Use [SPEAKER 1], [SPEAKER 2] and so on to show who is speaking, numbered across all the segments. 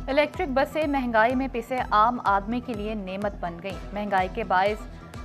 [SPEAKER 1] Electric बसें महंगाई में पिसे आम आदमी के लिए नेमत बन गई। महंगाई के बायस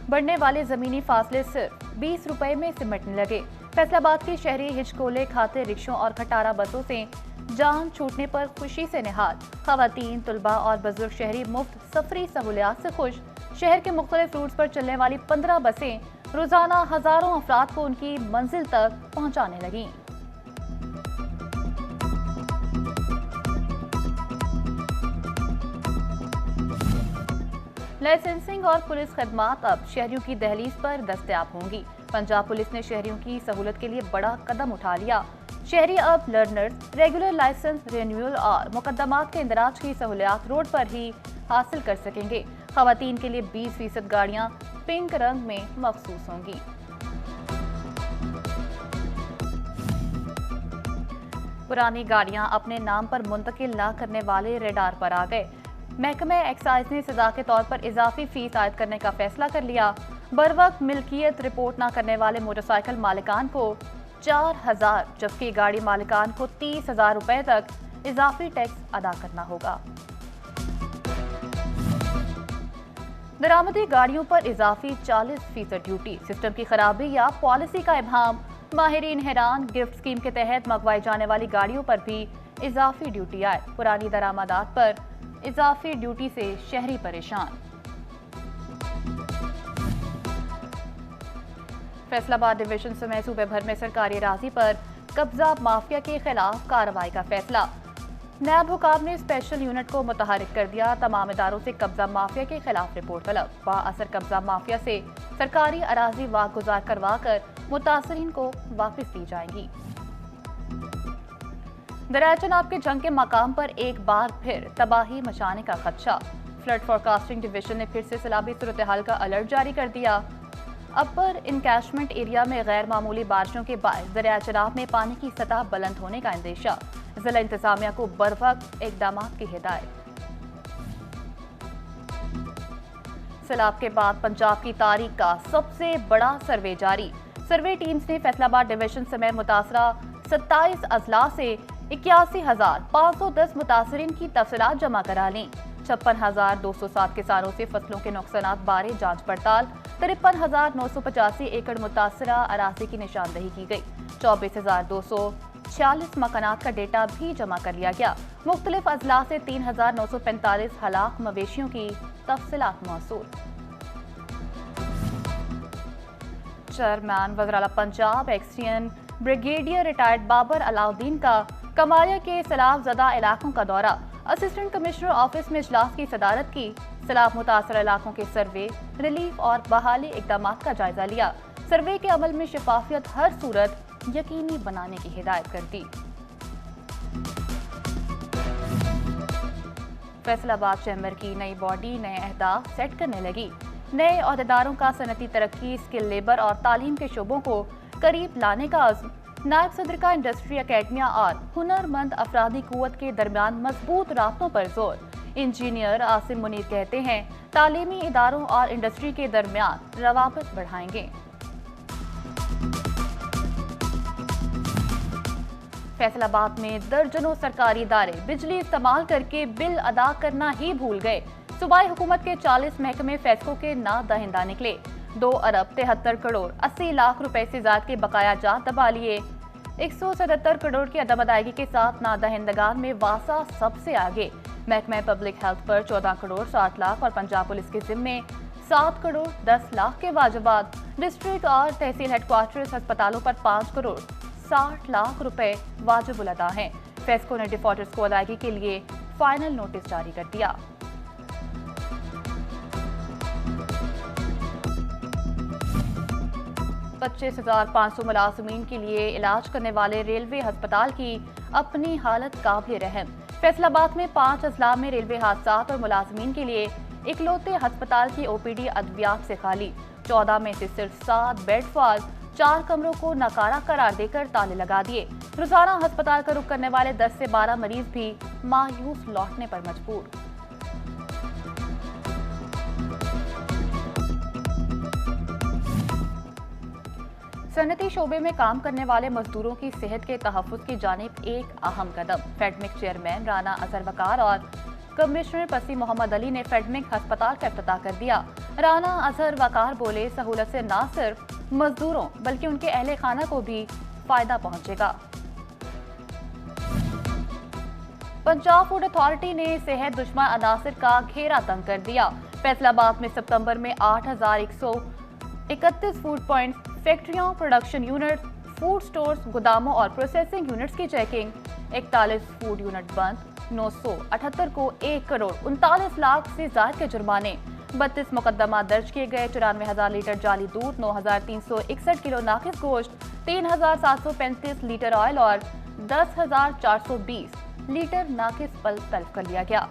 [SPEAKER 1] बढ़ने वाले जमीनी फासले सिर्फ 20 रुपए में सिमटने लगे। फैसलाबाद के शहरी हिचकोले खाते रिक्शों और खटारा बसों से जान छूटने पर खुशी से निहाल। खवातीन, तुलबा और बुजुर्ग शहरी मुफ्त सफरी सहूलियात से खुश। शहर के मुख्तलिफ रूट्स पर चलने वाली 15 बसें रोजाना हजारों अफराद को उनकी मंजिल तक पहुंचाने लगीं। लाइसेंसिंग और पुलिस खदमात अब शहरियों की दहलीज पर दस्तयाब होंगी। पंजाब पुलिस ने शहरियों की सहूलत के लिए बड़ा कदम उठा लिया। शहरी अब लर्नर्स, रेगुलर लाइसेंस रिन्यूअल और मुकदमात के इंदराज की सहूलियात रोड पर ही हासिल कर सकेंगे। खवातीन के लिए 20% गाड़ियां पिंक रंग में मखसूस होंगी। पुरानी गाड़ियां अपने नाम पर मुंतकिल न करने वाले रेडार पर आ गए। महकमे एक्साइज ने सजा के तौर पर इजाफी फीस आयद करने का फैसला कर लिया। बरवक्त मिल्कियत रिपोर्ट न करने वाले मोटरसाइकिल मालिकान को 4,000 जबकि गाड़ी मालिकान को 30,000 रुपए तक इजाफी टैक्स अदा करना होगा। दरामदी गाड़ियों पर इजाफी 40% ड्यूटी, सिस्टम की खराबी या पॉलिसी का इब्हाम, माहिरीन हैरान। गिफ्ट स्कीम के तहत मंगवाई जाने वाली गाड़ियों पर भी इजाफी ड्यूटी आए। पुरानी दरामदात पर इजाफी ड्यूटी से शहरी परेशान। फैसलाबाद डिवीजन समेत सूबे भर में सरकारी अराजी पर कब्जा माफिया के खिलाफ कार्रवाई का फैसला। नायब हुकाम ने स्पेशल यूनिट को मुतहरिक कर दिया। तमाम इदारों से कब्जा माफिया के खिलाफ रिपोर्ट तलब। बाअसर कब्जा माफिया से सरकारी अराजी वागुजार करवा कर मुतासरीन को वापस दी जाएंगी। दरिया चनाब के जंग के मकाम पर एक बार फिर तबाही मचाने का खदशा। फ्लड फोरकास्टिंग डिवीजन ने फिर से सैलाबी सूरत हाल का अलर्ट जारी कर दिया। अपर इनकैशमेंट एरिया में गैर मामूली बारिशों के बाद दरिया चनाब में पानी की सतह बुलंद होने का अंदेशा। जिला इंतजामिया को बरवक्त इकदाम की हिदायत। सैलाब के बाद पंजाब की तारीख का सबसे बड़ा सर्वे जारी। सर्वे टीम्स ने फैसलाबाद डिवीजन समेत मुतासरा 27 अजला से 81,510 मुतासरीन की तफसीलात जमा करा लीं। 56,207 किसानों से फसलों के नुकसानात बारे जांच पड़ताल। 53,985 एकड़ मुतासरा अराजी की निशानदही की गई। 24,246 मकानात का डेटा भी जमा कर लिया गया। मुख्तलिफ अजला से 3,945 हलाक मवेशियों की तफसीलात मौसूल। चेयरमैन वज़ीर आला पंजाब एक्स-टीएन ब्रिगेडियर रिटायर्ड बाबर अलाउद्दीन का कमालिया के सैलाब ज़दा इलाकों का दौरा। असिस्टेंट कमिश्नर ऑफिस में इजलास की सदारत की। सैलाब मुतासर इलाकों के सर्वे, रिलीफ और बहाली इक़दामात का जायजा लिया। सर्वे के अमल में शफाफियत हर सूरत यकीनी बनाने की हिदायत कर दी। फैसलाबाद चैम्बर की नई बॉडी नए अहदाफ सेट करने लगी। नए अहदेदारों का सनती तरक्की, स्किल लेबर और तालीम के शोबों को करीब लाने का अज़्म। नायब सदर का इंडस्ट्री अकेडमिया और हुनरमंद अफरादी कुव्वत के दरमियान मजबूत राब्तों पर जोर। इंजीनियर आसिम मुनीर कहते हैं तालीमी इदारों और इंडस्ट्री के दरमियान रवाबित बढ़ाएंगे। फैसलाबाद में दर्जनों सरकारी इदारे बिजली इस्तेमाल करके बिल अदा करना ही भूल गए। सूबाई हुकूमत के 40 महकमे फैसलों के ना दहिंदा निकले। 2 अरब 73 करोड़ 80 लाख रुपए से ज्यादा के बकाया जात दबा लिए। 177 करोड़ की अदम अदायगी के साथ नादहिंदगान में वासा सबसे आगे। महकमा पब्लिक हेल्थ पर 14 करोड़ 60 लाख और पंजाब पुलिस के जिम्मे 7 करोड़ 10 लाख के वाजिबात। डिस्ट्रिक्ट और तहसील हेडक्वार्टर्स अस्पतालों पर 5 करोड़ 60 लाख रुपए वाजिबुल अदा हैं। फेस्को ने डिफॉल्टर्स को अदायगी के लिए फाइनल नोटिस जारी कर दिया। पच्चीस 2500 मुलाजमीन के लिए इलाज करने वाले रेलवे अस्पताल की अपनी हालत काबिल रहम। फैसलाबाद में 5 अजला में रेलवे हादसात और मुलाजमीन के लिए इकलौते अस्पताल की ओपीडी अद्वियात से खाली। 14 में से सिर्फ 7 बेड फाल, 4 कमरों को नकारा करार देकर ताले लगा दिए। रोजाना अस्पताल का रुख करने वाले 10 से 12 मरीज भी मायूस लौटने पर मजबूर। सनती शोबे में काम करने वाले मजदूरों की सेहत के तहफ़्फ़ुज़ की जानिब एक अहम कदम। फेडमिक चेयरमैन राना अजहर वकार और कमिश्नर पसी मोहम्मद अली ने फेडमिक अस्पताल का इफ्तिताह कर दिया। राना अजहर वकार बोले, सहूलत से न सिर्फ मजदूरों बल्कि उनके अहले खाना को भी फायदा पहुंचेगा। पंजाब फूड अथॉरिटी ने सेहत दुश्मन अनासिर का घेरा तंग कर दिया। फैसलाबाद में सितंबर में 8,131 फूड पॉइंट्स, फैक्ट्रियों, प्रोडक्शन यूनिट, फूड स्टोर्स, गोदामों और प्रोसेसिंग यूनिट्स की चेकिंग। 41 फूड यूनिट बंद, 978 को 1 करोड़ 39 लाख से ज्यादा के जुर्माने। 32 मुकदमा दर्ज किए गए। 94,000 लीटर जाली दूध, 9,361 किलो नाकिस गोश्त, 3,735 लीटर ऑयल और 10,420 लीटर नाकिस पल तल्फ कर लिया गया।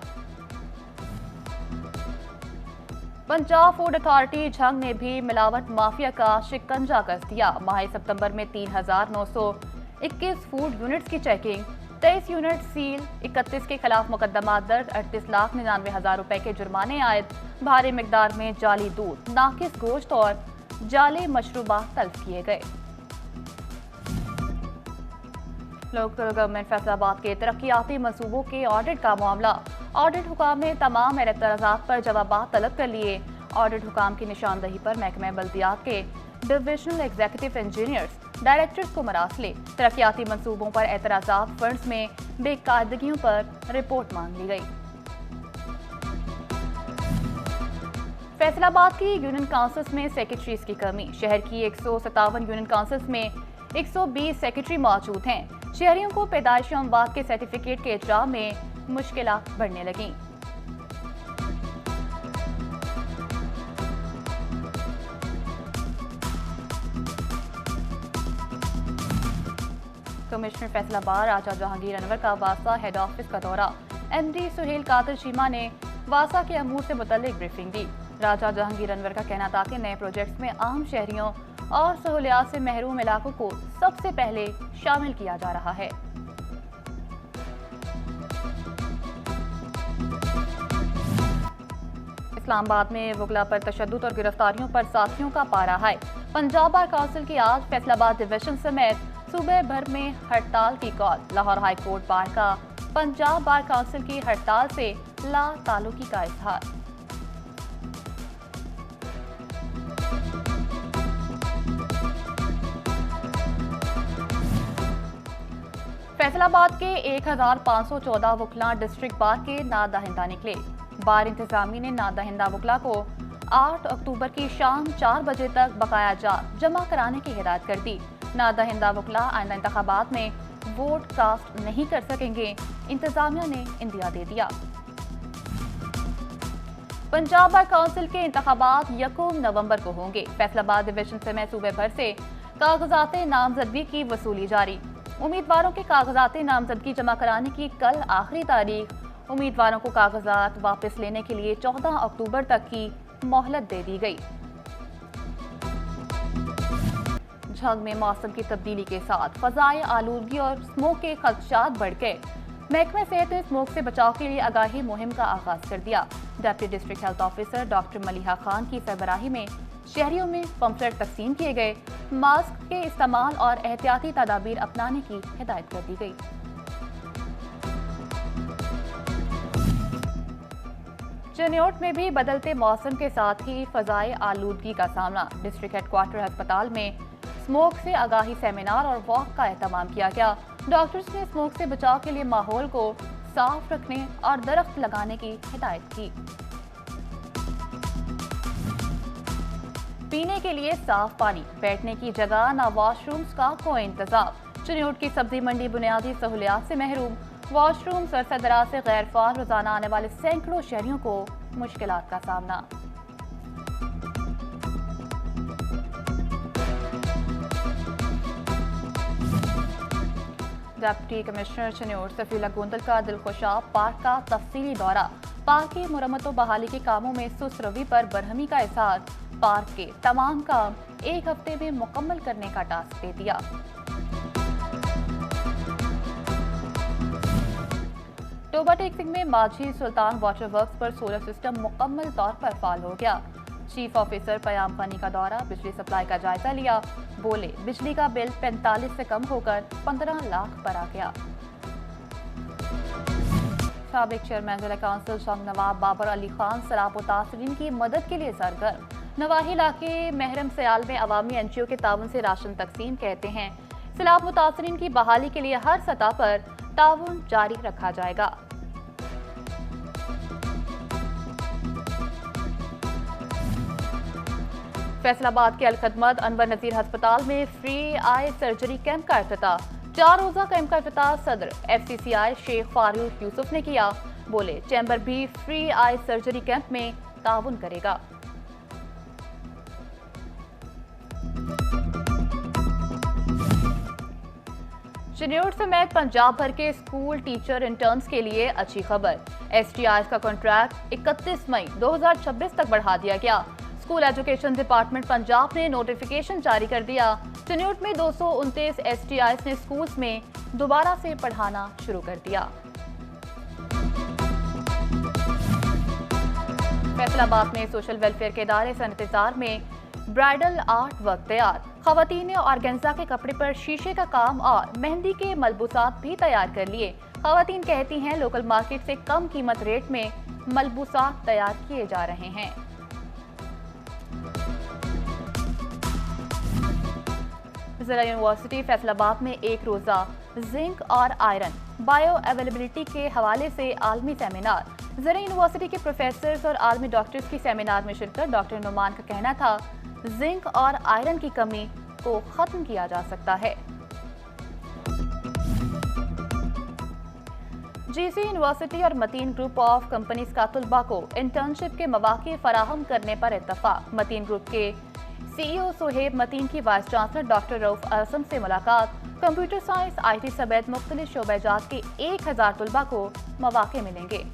[SPEAKER 1] पंजाब फूड अथॉरिटी झंग ने भी मिलावट माफिया का शिकंजा कस दिया। माह सितंबर में 3,921 फूड यूनिट्स की चेकिंग, 23 यूनिट सील, 31 के खिलाफ मुकदमा दर्ज, 38,99,000 रुपए के जुर्माने आयद। भारी मिकदार में जाली दूध, नाकिस गोश्त और जाली मशरूबात तल्फ किए गए। लोकल गवर्नमेंट फैसलाबाद के तरक्याती मंसूबों के ऑडिट का मामला। ऑडिट हुकाम ने तमाम एतराज़ात पर जवाबात तलब कर लिए। ऑडिट हुकाम की निशानदही पर महकमे बल्दियात के डिविजनल एग्जीक्यूटिव इंजीनियर्स, डायरेक्टर्स को मरासले। तरक्याती मंसूबों पर एतराज़ात, फंड्स में बेकायदगियों पर रिपोर्ट मांग ली गई। फैसलाबाद की यूनियन काउंसिल्स में सेक्रेटरीज की कमी। शहर की 157 यूनियन काउंसिल्स में 120 सेक्रेटरी मौजूद हैं। शहरियों को पैदाइशी अमवात के सर्टिफिकेट के इजरा में मुश्किलात बढ़ने लगीं। कमिश्नर फैसलाबाद राजा जहांगीर अनवर का वासा हेड ऑफिस का दौरा। एमडी सुहेल कादिर चीमा ने वासा के अमूर से मुतल्लिक ब्रीफिंग दी। राजा जहांगीर अनवर का कहना था कि नए प्रोजेक्ट्स में आम शहरियों और सहूलियात से महरूम इलाकों को सबसे पहले शामिल किया जा रहा है। इस्लामाबाद में वकला पर तशद्दुद और गिरफ्तारियों पर साथियों का पारा हाई। पंजाब बार काउंसिल की आज फैसलाबाद डिवीजन समेत सूबे भर में हड़ताल की call. Lahore high court bar का पंजाब बार काउंसिल की हड़ताल से ला ताल्लुकी का इजहार। फैसलाबाद के 1,514 वकला डिस्ट्रिक्ट बार के नादहिंदा निकले। बार इंतजामी ने नादहिंदा वकला को 8 अक्टूबर की शाम 4 बजे तक बकाया जात जमा कराने की हिदायत कर दी। नादहिंदा वकला आइंदा इंतखाबात में वोट कास्ट नहीं कर सकेंगे, इंतजामिया ने इंदिया दे दिया। पंजाब बार काउंसिल के इंतखाबात 1 नवंबर को होंगे। फैसलाबाद डिवीजन समेत सूबे भर से कागजात नामजदगी की वसूली जारी। उम्मीदवारों के कागजात नामजदगी जमा कराने की कल आखिरी तारीख। उम्मीदवारों को कागजात वापस लेने के लिए 14 अक्टूबर तक की मोहलत दे दी गई। झंग में मौसम की तब्दीली के साथ फजाए आलूदगी और स्मोक के खदशात बढ़ गए। महकमे सेहत ने स्मोक से बचाव के लिए आगाही मुहिम का आगाज कर दिया। Deputy district health officer doctor Maliha Khan की सरबराही में शहरियों में पंफलेट तकसीम किए गए। मास्क के इस्तेमाल और एहतियाती तदाबीर अपनाने की हिदायत कर दी गई। चिन्योट में भी बदलते मौसम के साथ ही फजाए आलूदगी का सामना। डिस्ट्रिक्ट हेडक्वार्टर अस्पताल में स्मोक से आगाही सेमिनार और वॉक का एहतमाम किया गया। डॉक्टर्स ने स्मोक से बचाव के लिए माहौल को साफ रखने और दरख्त लगाने की हिदायत की। पीने के लिए साफ पानी, बैठने की जगह, न वॉशरूम्स का कोई इंतजाम। चिन्योट की सब्जी मंडी बुनियादी सहूलियात से महरूम। वॉशरूम सरसदराज से गैर फाल रोजाना आने वाले सैकड़ों शहरियों को मुश्किलात का सामना। डिप्टी कमिश्नर चिन्योट सफीला गोंदल का दिलखुशाब पार्क का तफसीली दौरा। पार्क की मुरम्मत और बहाली के कामों में सुस्त रवि पर बरहमी का इजहार। पार्क के तमाम काम 1 हफ्ते में मुकम्मल करने का टास्क दे दिया। टोबा टेक सिंह में माझी सुल्तान वाटर वर्क्स पर सोलर सिस्टम मुकम्मल तौर पर फाल हो गया। चीफ ऑफिसर पयाम फनी का दौरा, बिजली सप्लाई का जायजा लिया। बोले बिजली का बिल 45 से कम होकर 15 लाख पर आ गया। सबक चेयरमैन जिला काउंसिल संग नवाब बाबर अली खान सैलाब मुतासरीन की मदद के लिए सरगर्म। नवाही इलाके महरम सयाल में अवामी NGO के ताउन से राशन तकसीम कहते हैं। सैलाब मुतासरीन की बहाली के लिए हर सतह पर ताउन जारी रखा जाएगा। फैसलाबाद के अलखदमत अनवर नजीर अस्पताल में फ्री आई सर्जरी कैंप का इफ्तिताह। 4 रोजा कैंप का इफ्तिताह सदर FCCI शेख फारूक यूसुफ ने किया। बोले चैम्बर भी फ्री आई सर्जरी कैंप में ताउन करेगा। चिन्योट समेत पंजाब भर के स्कूल टीचर इंटर्न्स के लिए अच्छी खबर। STIs का कॉन्ट्रैक्ट 31 मई 2026 तक बढ़ा दिया गया। स्कूल एजुकेशन डिपार्टमेंट पंजाब ने नोटिफिकेशन जारी कर दिया। चिन्योट में 229 STIs ने स्कूल्स में दोबारा से पढ़ाना शुरू कर दिया। फैसलाबाद में सोशल वेलफेयर के इदारे से इंतजार में ब्राइडल आर्ट वर्क तैयार। खवातीन ने ऑर्गेन्जा के कपड़े पर शीशे का काम और मेहंदी के मलबूसात भी तैयार कर लिए। खवातीन कहती हैं लोकल मार्केट से कम कीमत रेट में मलबूसात तैयार किए जा रहे हैं। जिला यूनिवर्सिटी फैसलाबाद में एक रोजा जिंक और आयरन बायो अवेलेबिलिटी के हवाले से आलमी सेमिनार। जिला यूनिवर्सिटी के प्रोफेसर्स और आलमी डॉक्टर्स की सेमिनार में शिरकत। डॉक्टर नुमान का कहना था जिंक और आयरन की कमी को खत्म किया जा सकता है। GC यूनिवर्सिटी और मतीन ग्रुप ऑफ कंपनीज का तलबा को इंटर्नशिप के मौके फराहम करने पर इत्तफाक। मतीन ग्रुप के CEO सुहेब मतीन की वाइस चांसलर डॉक्टर रऊफ आजम से मुलाकात। कंप्यूटर साइंस IT समेत मुख्तलिफ शोबेजात के 1000 तलबा को मौके मिलेंगे।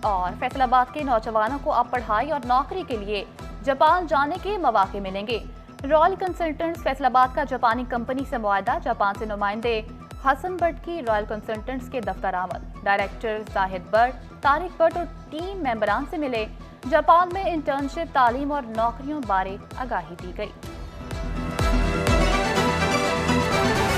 [SPEAKER 1] और फैसलाबाद के नौजवानों को अब पढ़ाई और नौकरी के लिए जापान जाने के मौके मिलेंगे। रॉयल कंसल्टेंट्स फैसलाबाद का जापानी कंपनी से मुआहदा। जापान से नुमाइंदे हसन भट्ट की रॉयल कंसल्टेंट्स के दफ्तर आमद। डायरेक्टर जाहिद भट्ट, तारिक भट्ट और टीम मेंबरान से मिले। जापान में इंटर्नशिप, तालीम और नौकरियों बारे आगाही दी गई।